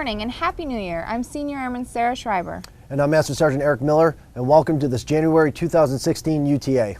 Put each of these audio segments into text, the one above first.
morning and Happy New Year. I'm Senior Airman Sarah Schreiber. And I'm Master Sergeant Eric Miller, and welcome to this January 2016 UTA.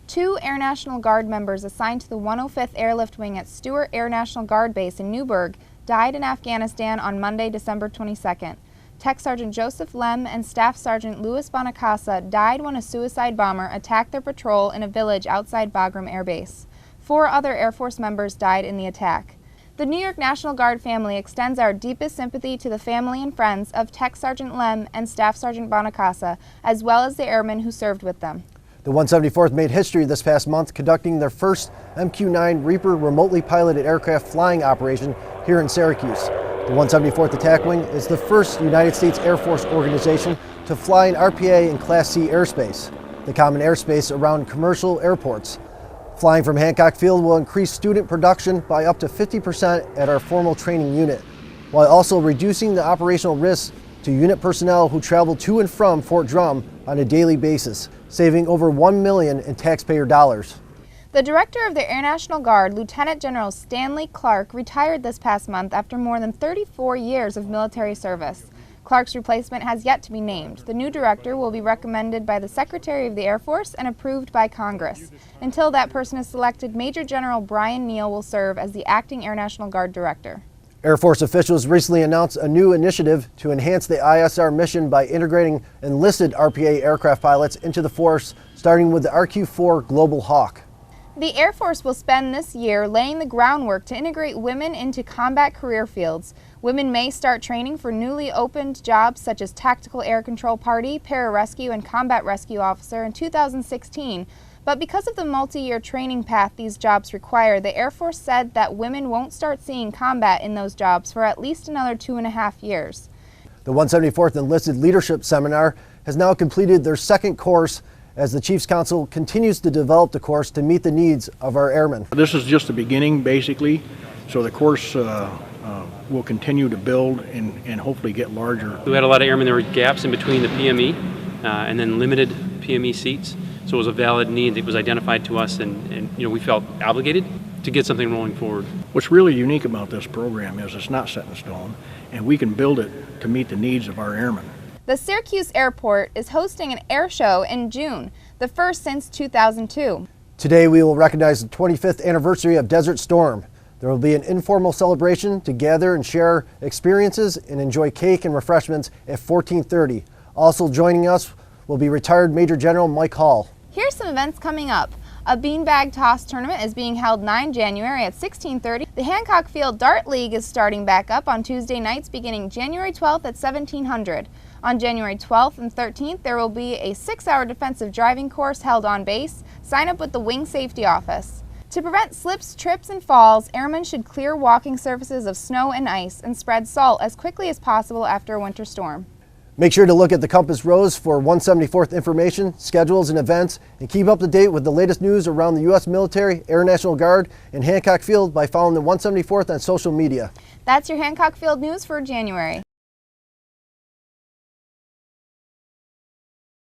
2 Air National Guard members assigned to the 105th Airlift Wing at Stewart Air National Guard Base in Newburgh died in Afghanistan on Monday, December 22nd. Tech Sergeant Joseph Lem and Staff Sergeant Louis Bonacasa died when a suicide bomber attacked their patrol in a village outside Bagram Air Base. 4 other Air Force members died in the attack. The New York National Guard family extends our deepest sympathy to the family and friends of Tech Sergeant Lem and Staff Sergeant Bonacasa, as well as the airmen who served with them. The 174th made history this past month, conducting their first MQ-9 Reaper remotely piloted aircraft flying operation here in Syracuse. The 174th Attack Wing is the first United States Air Force organization to fly in RPA and Class C airspace, the common airspace around commercial airports. Flying from Hancock Field will increase student production by up to 50% at our formal training unit, while also reducing the operational risks to unit personnel who travel to and from Fort Drum on a daily basis, saving over $1 million in taxpayer dollars. The director of the Air National Guard, Lieutenant General Stanley Clarke, retired this past month after more than 34 years of military service. Clarke's replacement has yet to be named. The new director will be recommended by the Secretary of the Air Force and approved by Congress. Until that person is selected, Major General Neal will serve as the acting Air National Guard director. Air Force officials recently announced a new initiative to enhance the ISR mission by integrating enlisted RPA aircraft pilots into the force, starting with the RQ-4 Global Hawk. The Air Force will spend this year laying the groundwork to integrate women into combat career fields. Women may start training for newly opened jobs such as Tactical Air Control Party, Pararescue, and Combat Rescue Officer in 2016. But because of the multi-year training path these jobs require, the Air Force said that women won't start seeing combat in those jobs for at least another 2.5 years. The 174th Enlisted Leadership Seminar has now completed their second course as the Chiefs Council continues to develop the course to meet the needs of our airmen. This is just the beginning, basically, so the course will continue to build and hopefully get larger. We had a lot of airmen. There were gaps in between the PME and then limited PME seats, so it was a valid need that was identified to us, and we felt obligated to get something rolling forward. What's really unique about this program is it's not set in stone, and we can build it to meet the needs of our airmen. The Syracuse Airport is hosting an air show in June, the first since 2002. Today we will recognize the 25th anniversary of Desert Storm. There will be an informal celebration to gather and share experiences and enjoy cake and refreshments at 14:30. Also joining us will be retired Major General Mike Hall. Here's some events coming up. A beanbag toss tournament is being held 9 January at 16:30. The Hancock Field Dart League is starting back up on Tuesday nights beginning January 12th at 1700. On January 12th and 13th, there will be a 6-hour defensive driving course held on base. Sign up with the Wing Safety Office. To prevent slips, trips, and falls, airmen should clear walking surfaces of snow and ice and spread salt as quickly as possible after a winter storm. Make sure to look at the Compass Rose for 174th information, schedules, and events, and keep up to date with the latest news around the U.S. military, Air National Guard, and Hancock Field by following the 174th on social media. That's your Hancock Field news for January.